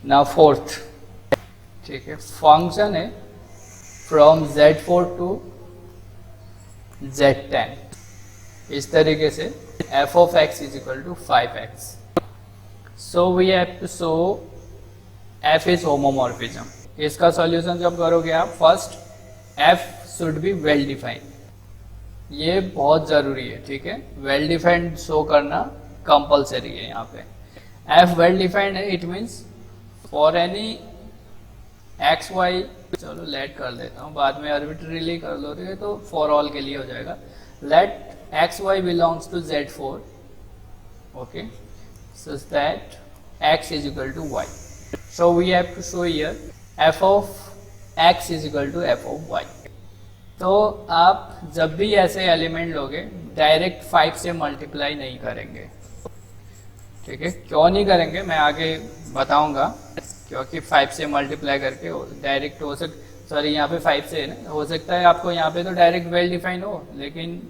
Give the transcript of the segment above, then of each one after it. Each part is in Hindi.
नाउ फोर्थ, ठीक है, फंक्शन है फ्रॉम Z4 टू Z10, इस तरीके से f of x is equal to 5x. So we have to show f is homomorphism. इसका सॉल्यूशन जब करोगे आप, first f should be well defined, ये बहुत जरूरी है, ठीक है, वेल डिफाइंड शो करना कंपलसरी है यहाँ पे. f वेल डिफाइंड है, it means for any X Y, चलो लेट कर देता हूँ, बाद में आर्बिट्रेरीली कर लो तो फॉर ऑल के लिए हो जाएगा. Let X Y belongs to Z4, okay, so that x is equal to y. So we have to show here f of x is equal to f of y. तो आप जब भी ऐसे एलिमेंट लोगे डायरेक्ट 5 से मल्टीप्लाई नहीं करेंगे, ठीक है. क्यों नहीं करेंगे मैं आगे बताऊंगा, क्योंकि 5 से मल्टीप्लाई करके डायरेक्ट हो सॉरी यहाँ पे 5 से है ना, हो सकता है आपको यहाँ पे तो डायरेक्ट वेल डिफाइन हो, लेकिन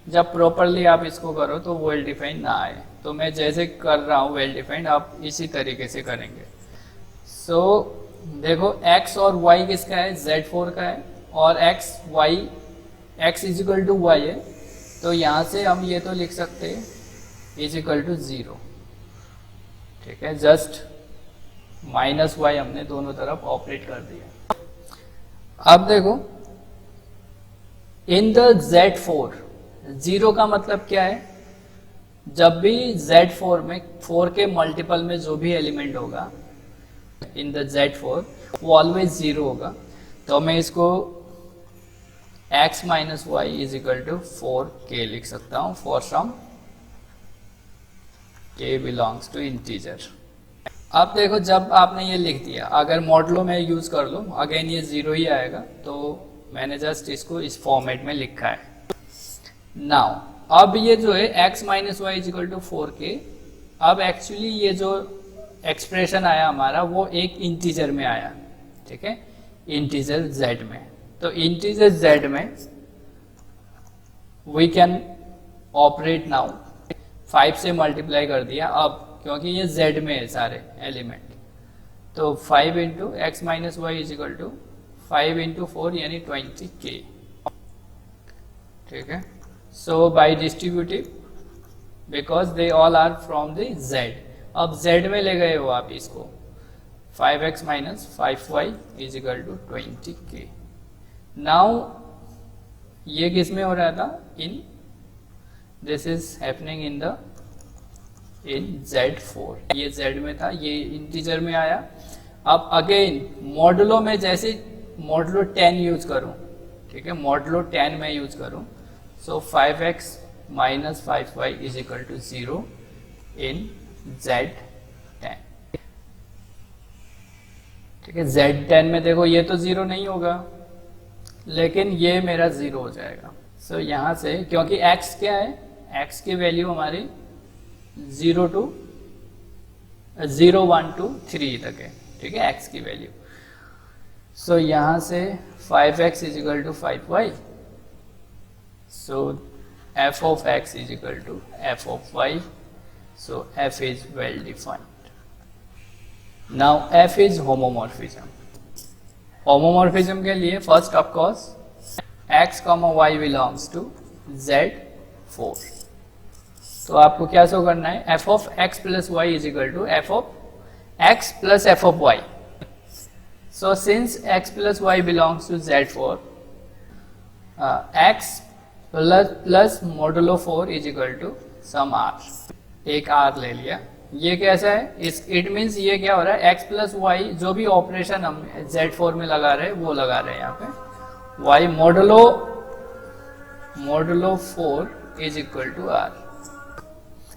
जब प्रॉपरली आप इसको करो तो वेल डिफाइन ना आए. तो मैं जैसे कर रहा हूँ वेल डिफाइंड, आप इसी तरीके से करेंगे. सो देखो x और y किसका है, Z4 का है, और x is equal to y है, तो यहाँ से हम ये तो लिख सकते हैं इज इक्वल टू 0, ठीक है. जस्ट माइनस y हमने दोनों तरफ ऑपरेट कर दिया. अब देखो इन द Z4, 0 का मतलब क्या है, जब भी Z4 में 4 के मल्टीपल में जो भी एलिमेंट होगा इन द Z4 वो ऑलवेज 0 होगा. तो मैं इसको x minus Y is equal to 4k लिख सकता हूँ for some k belongs to integer. अब देखो जब आपने ये लिख दिया, अगर मॉडलो में यूज कर लो अगेन ये 0 ही आएगा, तो मैंने जस्ट इसको इस फॉर्मेट में लिखा है. नाउ अब ये जो है x minus Y is equal to 4k, अब एक्चुअली ये जो एक्सप्रेशन आया हमारा वो एक इंटीजर में आया, ठीक है, इंटीजर z में. तो इंटीजर z में वी कैन ऑपरेट नाउ, 5 से मल्टीप्लाई कर दिया अब, क्योंकि ये z में है सारे एलिमेंट, तो 5 into X minus Y is equal to 5 into 4 यानी 20k, ठीक है. So by distributive because they all are from the z. अब z में ले गए हो आप इसको, 5x minus 5y is equal to 20k. Now ये किस में हो रहा था, in this is happening in Z4, ये z में था, ये इंटीजर में आया. अब अगेन मॉडुलो में जैसे मॉडुलो 10 यूज करूं, ठीक है, मॉडुलो 10 में यूज करूं, so 5x minus 5y is equal to 0 in Z10, ठीक है. Z10 में देखो ये तो 0 नहीं होगा, लेकिन ये मेरा 0 हो जाएगा. सो यहाँ से क्योंकि x क्या है, x की वैल्यू हमारी 0 1 2 3 तक है, ठीक है, x की वैल्यू. सो यहाँ से 5x is equal to 5y, so f of x is equal to f of y, so f is well defined. Now f is homomorphism. Homomorphism के लिए first of course x, y belongs to Z4. तो आपको क्या शो करना है, f of x plus y is equal to f of x plus f of y. So since x plus y belongs to Z4, x plus modulo 4 is equal to some r, एक r ले लिया. ये कैसा है, इस इट मीन्स ये क्या हो रहा है, x प्लस वाई जो भी ऑपरेशन हम Z4 में लगा रहे हैं वो लगा रहे हैं यहाँ पे, y modulo 4 is equal to r,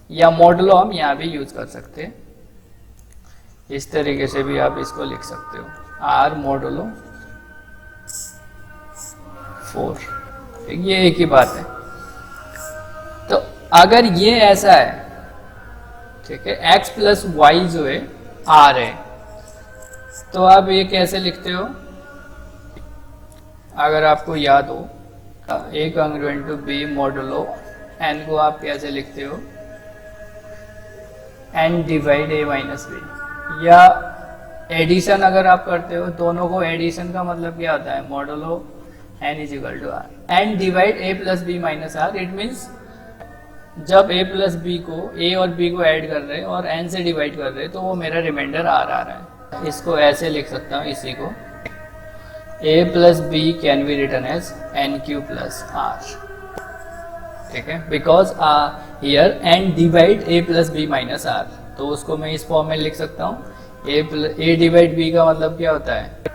या मॉडुलो हम यहाँ भी यूज कर सकते हैं, इस तरीके से भी आप इसको लिख सकते हो, r मॉडुलो 4, ये एक ही बात है. तो अगर ये ऐसा है, ठीक है, x प्लस वाई जो है r है, तो आप ये कैसे लिखते हो, अगर आपको याद हो, a congruent to b modulo n को आप कैसे लिखते हो, n divide a minus b, या एडिशन अगर आप करते हो दोनों को, एडिशन का मतलब क्या होता है, modulo n is equal to R, N divide A plus B minus R. It means जब a प्लस बी को, a और b को ऐड कर रहे हैं और n से डिवाइड कर रहे हैं तो वो मेरा रिमाइंडर आर आ रहा है। इसको ऐसे लिख सकता हूँ, इसी को a plus B can be written as N Q plus R, ठीक है, because here n divide a plus B minus R, तो उसको मैं इस फॉर्म में लिख सकता हूँ। a डिवाइड b का मतलब क्या होता है,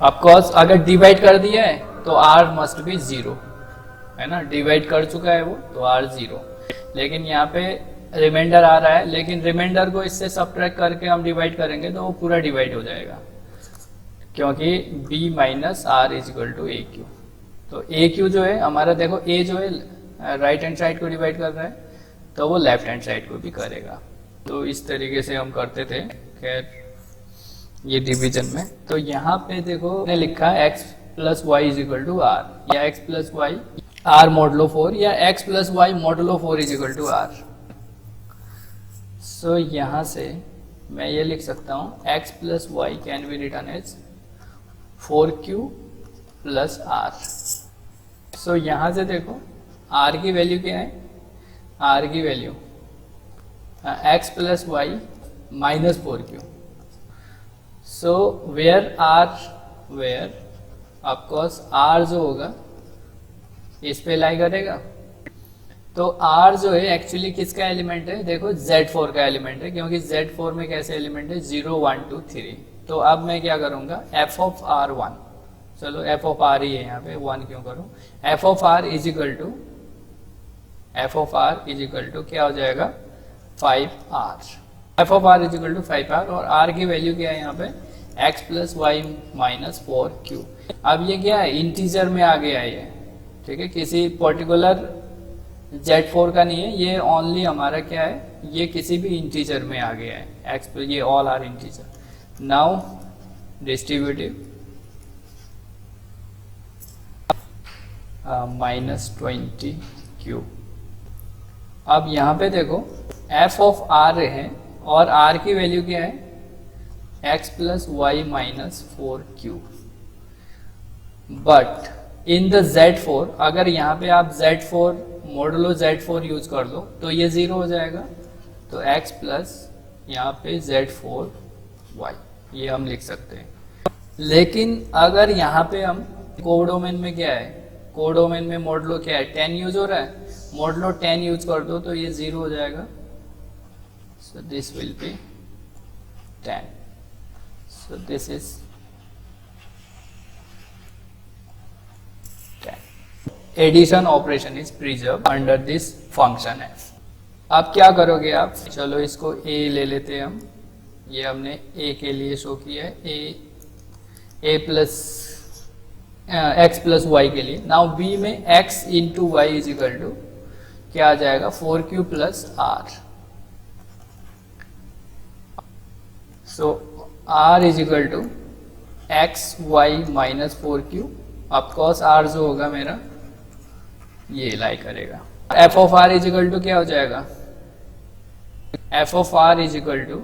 ऑफकोर्स अगर डिवाइड कर दिया है तो r मस्ट बी 0, है ना, डिवाइड कर चुका है वो तो r 0, लेकिन यहाँ पे रिमाइंडर आ रहा है, लेकिन रिमाइंडर को इससे सब्ट्रैक्ट करके हम डिवाइड करेंगे तो वो पूरा डिवाइड हो जाएगा, क्योंकि b minus R is equal to A Q. तो ए क्यू जो है हमारा, देखो a जो है राइट हैंड साइड को डिवाइड कर रहा है तो वो लेफ्ट हैंड साइड को भी करेगा। तो इस तरीके से हम करते थे, खैर ये डिवीजन में। तो यहाँ पे देखो ने लिखा है x plus Y is equal to R, या x plus Y R modulo 4, या x plus Y modulo 4 is equal to R. So यहाँ से मैं ये लिख सकता हूँ x plus Y can be written as 4q plus R. So यहाँ से देखो r की वैल्यू क्या है, r की value x plus Y minus 4q। So where R, where of course r जो होगा इस पे लाई करेगा, तो r जो है एक्चुअली किसका एलिमेंट है, देखो Z4 का एलिमेंट है, क्योंकि Z4 में कैसे एलिमेंट है 0 1 2 3। तो अब मैं क्या करूंगा, f ऑफ r1, चलो f ऑफ r ही है यहाँ पे, 1 क्यों करूं, f of r is equal to, f of r is equal to क्या हो जाएगा 5r, f of r is equal to 5r, और r की वैल्यू क्या है यहाँ पे x plus Y minus 4q। अब ये क्या है, इंटीजर में आ गया है ये, ठीक है, किसी पर्टिकुलर Z4 का नहीं है, ये ओनली हमारा क्या है, ये किसी भी इंटीजर में आ गया है, x, ये all are integer. Now distributive minus 20q। अब यहाँ पे देखो f ऑफ r है और r की वैल्यू क्या है x plus Y minus 4q, but in the Z4 अगर यहाँ पे आप Z4 मॉडुलो Z4 यूज कर लो तो ये 0 हो जाएगा, तो x प्लस यहाँ पे Z4y ये हम लिख सकते हैं। लेकिन अगर यहाँ पे हम कोडोमेन में क्या है, कोडोमेन में मॉडुलो क्या है 10 यूज हो रहा है, मॉडुलो 10 यूज कर दो तो ये 0 हो जाएगा, so this will be 10, so this is 10. Addition operation is preserved under this function f. अब क्या करोगे आप, चलो इसको a ले लेते हैं हम, ये हमने a के लिए शो किया है, a plus x plus Y के लिए। नाउ b में x into Y is equal to क्या आ जाएगा 4q plus r। So r is equal to X Y minus 4q, of course r जो होगा मेरा ये लाई करेगा। f of r is equal to क्या हो जाएगा, f of r is equal to,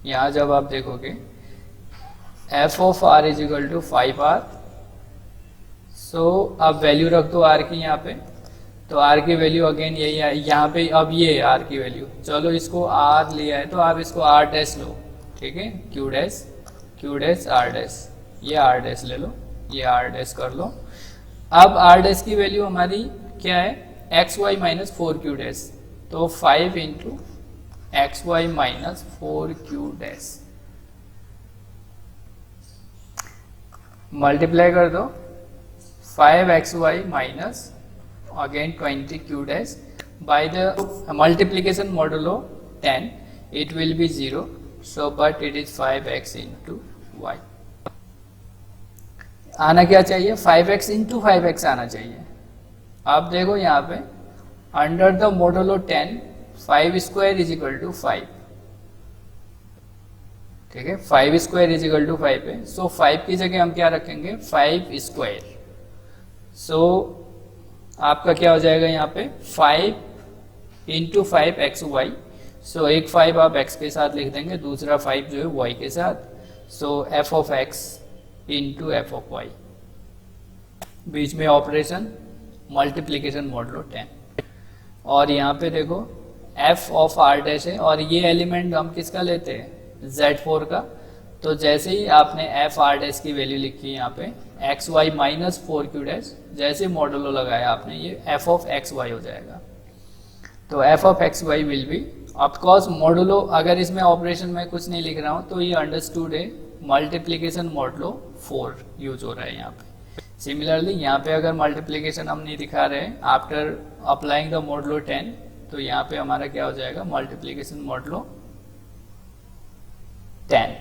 यहाँ जब आप देखोगे f of r is equal to 5r। So अब वैल्यू रख दो r की यहाँ पे, तो r की वैल्यू अगेन यही है यहाँ पे, अब ये है r की वैल्यू, चलो इसको r लिया है तो आप इसको r डैश लो, ठीक है, q डैश r डैश, ये r डैश ले लो, ये r डैश कर लो। अब r डैश की वैल्यू हमारी क्या है x Y minus 4q dash, तो 5 into X Y minus 4q dash, multiply कर दो 5xy minus again 20q dash by the multiplication modulo 10 it will be 0, so but it is 5x into y। आना क्या चाहिए 5x into 5x आना चाहिए। आप देखो यहाँ पे under the modulo 10 5 square is equal to 5, ठीक है, 5 स्क्वायर इज इक्वल टू 5 है, सो 5 की जगह हम क्या रखेंगे 5 स्क्वायर। सो आपका क्या हो जाएगा यहाँ पे 5 इंटू 5 एक्स वाई, सो एक 5 आप x के साथ लिख देंगे, दूसरा 5 जो है y के साथ, सो f of x into F of y, बीच में ऑपरेशन मल्टीप्लीकेशन मॉडुलो 10, और यहाँ पे देखो f ऑफ r डैश है, और ये एलिमेंट हम किसका लेते हैं Z4 का, तो जैसे ही आपने f r डैश की वैल्यू लिखी है यहाँ पे X Y minus 4q dash, जैसे मॉडुलो लगाया आपने ये f ऑफ x y हो जाएगा। तो f of x y will be of course modulo, अगर इसमें ऑपरेशन में कुछ नहीं लिख रहा हूँ तो ये अंडरस्टूड है, मल्टीप्लीकेशन मॉडुलो 4 यूज हो रहा है यहाँ पे। सिमिलरली यहाँ पे अगर मल्टीप्लीकेशन हम नहीं दिखा रहे हैं आफ्टर अप्लाइंग द मॉडुलो 10, तो यहाँ पे हमारा क्या हो जाएगा मल्टीप्लीकेशन मॉडुलो 10।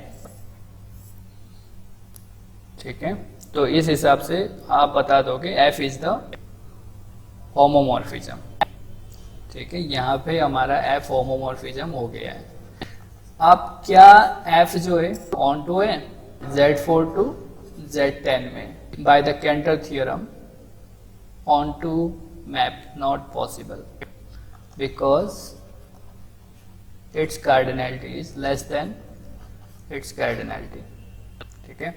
ठीक है, तो इस हिसाब से आप बता दोगे f इज द होमोमॉर्फिज्म। ठीक है, यहाँ पे हमारा f होमोमॉर्फिज्म हो गया है। अब क्या f जो है ऑन टू है Z4 टू Z10 में by the Cantor theorem, onto map not possible because its cardinality is less than its cardinality. ठीक है,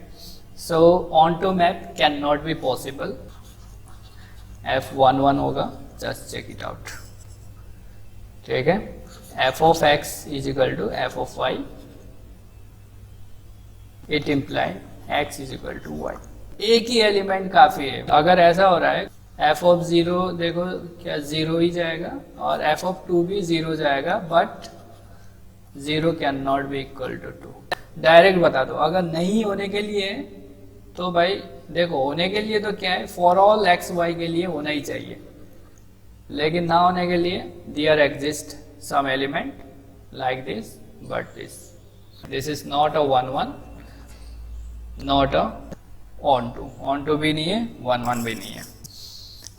so onto map cannot be possible, f11 होगा, just check it out. ठीक है, f of x is equal to f of y, it imply x is equal to y। एक ही एलिमेंट काफी है। अगर ऐसा हो रहा है f of 0 देखो क्या 0 ही जाएगा, और f of 2 भी 0 जाएगा, but 0 can not be equal to 2। Direct बता दो, अगर नहीं होने के लिए तो भाई देखो, होने के लिए तो क्या है फॉर ऑल एक्स वाई के लिए होना ही चाहिए, लेकिन ना होने के लिए there exist some element like this, but this is not a 1 1, not a onto भी नहीं है, 1 1 भी नहीं है।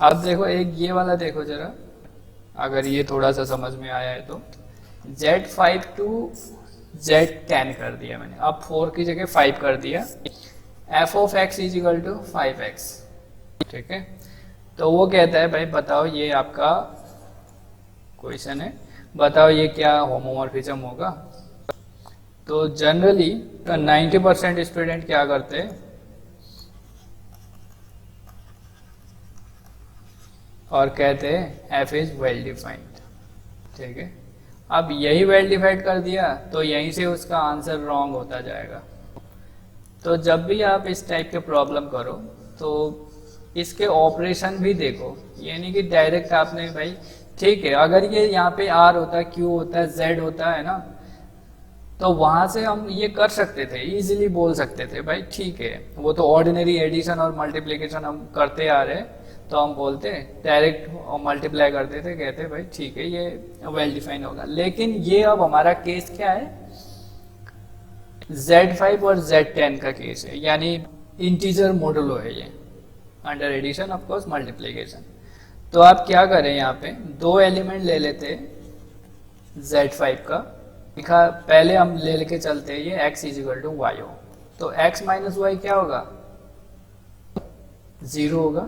अब देखो एक ये वाला देखो जरा, अगर ये थोड़ा सा समझ में आया है तो Z5 टू Z10 कर दिया मैंने, अब 4 की जगह 5 कर दिया, f of x is equal to 5x। ठीक है, तो वो कहता है भाई बताओ, ये आपका क्वेश्चन है, बताओ ये क्या होमोमॉर्फिज्म होगा। तो जनरली 90% स्टूडेंट क्या करते हैं, और कहते हैं f इज वेल डिफाइंड। ठीक है, अब यही वेल डिफाइंड कर दिया तो यहीं से उसका आंसर रॉन्ग होता जाएगा। तो जब भी आप इस टाइप के प्रॉब्लम करो तो इसके ऑपरेशन भी देखो, ये नहीं कि डायरेक्ट आपने भाई ठीक है, अगर ये यहाँ पे r होता है, q होता है, z होता है ना, तो वहां से हम ये कर सकते थे, इजीली बोल सकते थे भाई ठीक है, वो तो ऑर्डिनरी एडिशन और मल्टीप्लिकेशन हम करते आ रहे हैं, तो हम बोलते डायरेक्ट मल्टीप्लाई करते थे, कहते भाई ठीक है ये वेल डिफाइन होगा। लेकिन ये अब हमारा केस क्या है, Z5 और Z10 का केस है, यानी इंटीजर मॉडुलो है ये, under addition of course multiplication. तो आप क्या करें, यहाँ पे दो एलिमेंट ले लेते Z5 का, लिखा पहले हम ले लेके चलते हैं ये x is equal to y हो, तो x माइनस वाई क्या होगा 0 होगा,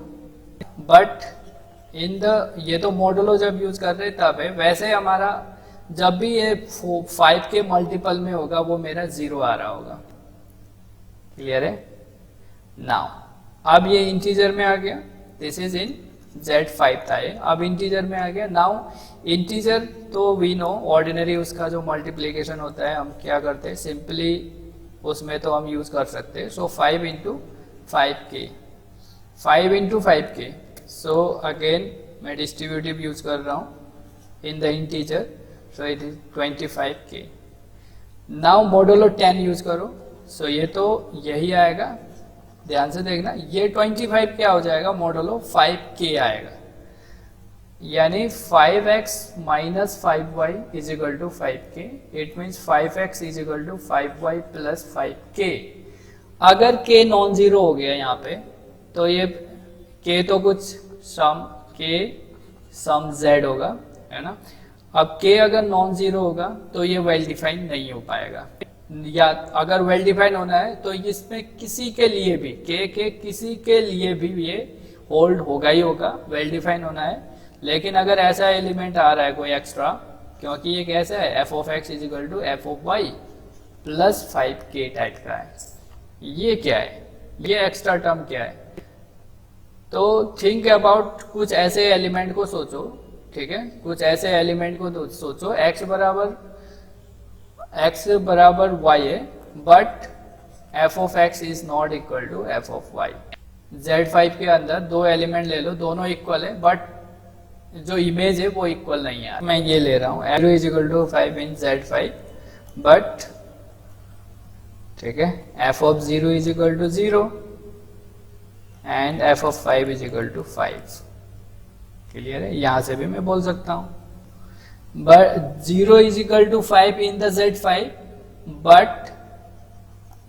बट इन द ये तो मॉडुलो जब यूज कर रहे तब है, वैसे हमारा जब भी ये 5 के मल्टीपल में होगा वो मेरा 0 आ रहा होगा। क्लियर है? नाउ अब ये इंटीजर में आ गया, दिस इज इन Z5 था ये, अब इंटीजर में आ गया। नाउ इंटीजर तो वी नो ऑर्डिनरी उसका जो मल्टीप्लिकेशन होता है हम क्या करते हैं, सिंपली उसमें तो हम यूज कर सकते हैं। सो 5 into 5k, 5 into 5k, so again मैं डिस्ट्रीब्यूटिव यूज कर रहा हूँ in the integer, so it is 25k। Now modulo 10 use करो, सो ये तो यही आएगा, ध्यान से देखना, ये 25 क्या हो जाएगा, मॉडुलो 5k आएगा, यानी 5x minus 5y is equal to 5k, it means 5x is equal to 5y plus 5k। अगर k नॉन जीरो हो गया यहाँ पे, तो ये k तो कुछ सम k सम z होगा, है ना। अब k अगर नॉन जीरो होगा तो ये वेल डिफाइंड नहीं हो पाएगा, या अगर वेल डिफाइन होना है तो इसमें किसी के लिए भी k के किसी के लिए भी ये होल्ड होगा ही होगा, वेल डिफाइन होना है। लेकिन अगर ऐसा एलिमेंट आ रहा है कोई एक्स्ट्रा क्योंकि ये कैसा है, F of X is equal to F of Y plus 5k type का है। ये क्या है, ये एक्स्ट्रा टर्म क्या है? तो थिंक अबाउट कुछ ऐसे एलिमेंट को सोचो, ठीक है, कुछ ऐसे एलिमेंट को सोचो x बराबर y है, but f of x is not equal to f of y। Z5 के अंदर दो एलिमेंट ले लो, दोनों इक्वल है, बट जो इमेज है वो इक्वल नहीं है। मैं ये ले रहा हूँ f is equal to 5 in Z5, but ठीक है f of 0 is equal to 0 and f of 5 is equal to 5। Clear है? यहां से भी मैं बोल सकता हूं but 0 is equal to 5 in the Z5, but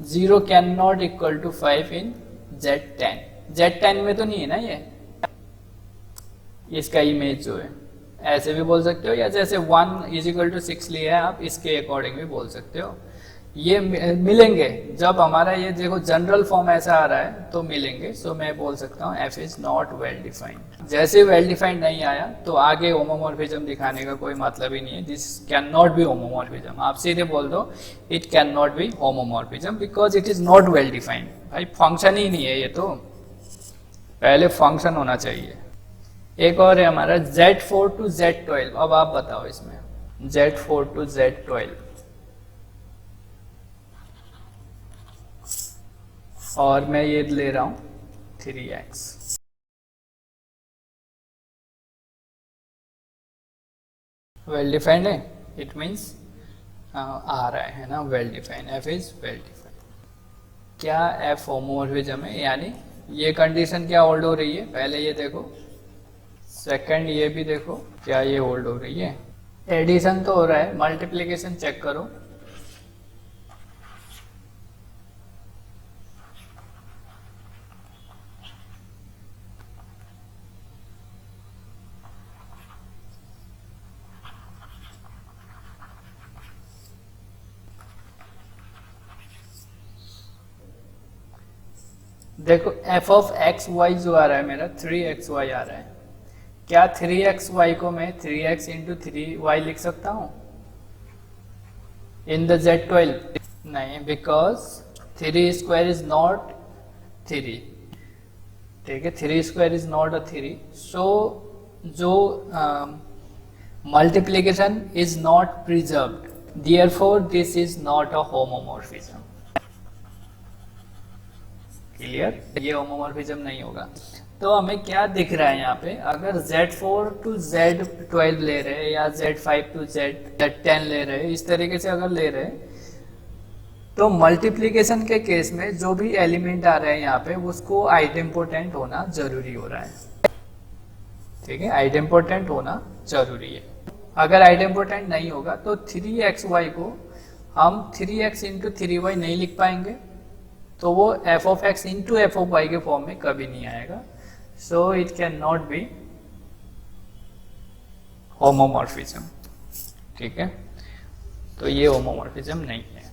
0 can not equal to 5 in Z10। Z10 में तो नहीं है ना ये, इसका इमेज जो है, ऐसे भी बोल सकते हो, या जैसे 1 इज इक्वल टू 6 लिया है आप, इसके अकॉर्डिंग भी बोल सकते हो। ये मिलेंगे जब हमारा ये देखो जनरल फॉर्म ऐसा आ रहा है तो मिलेंगे। सो मैं बोल सकता हूँ f is not well defined. जैसे वेल डिफाइंड नहीं आया तो आगे होमोमॉर्फिज्म दिखाने का कोई मतलब ही नहीं है। This can not B homomorphism. आप सीधे बोल दो it can not B homomorphism because it is not well defined. भाई फंक्शन ही नहीं है ये, तो पहले फंक्शन होना चाहिए। एक और है हमारा Z4 to Z12। अब आप बताओ इसमें Z4 to Z12, और मैं ये ले रहा हूं 3x। वेल डिफाइंड है, इट मीन्स आ रहा है ना, well defined, f is well defined. क्या f होमोमॉर्फिज्म है? यानी ये कंडीशन क्या होल्ड हो रही है, पहले ये देखो, सेकंड ये भी देखो, क्या ये होल्ड हो रही है? एडिशन तो हो रहा है, मल्टीप्लिकेशन चेक करो। देखो f ऑफ एक्स वाई जो आ रहा है मेरा 3xy आ रहा है। क्या 3xy को मैं 3x इंटू 3y लिख सकता हूं इन द Z12? नहीं, बिकॉज 3 स्क्वायर इज नॉट 3। ठीक है, 3 स्क्वायर इज नॉट अ 3। सो जो multiplication is not preserved, therefore this is not a homomorphism. Clear? ये होमोमॉर्फिज्म नहीं होगा। तो हमें क्या दिख रहा है यहाँ पे, अगर Z4 to Z12 ले रहे हैं या Z5 to Z10 ले रहे हैं, इस तरीके से अगर ले रहे हैं, तो मल्टीप्लिकेशन के केस में जो भी एलिमेंट आ रहे हैं यहाँ पे उसको आइडेम्पोटेंट होना जरूरी हो रहा है। ठीक है, आइडेम्पोटेंट होना जरूरी है। अगर आइडेम्पोटेंट नहीं होगा तो 3xy को हम 3x इंटू 3y नहीं लिख पाएंगे, तो वो f of x into f of y के फॉर्म में कभी नहीं आएगा। So it can not B homomorphism. ठीक है, तो ये होमोमॉर्फिज्म नहीं है।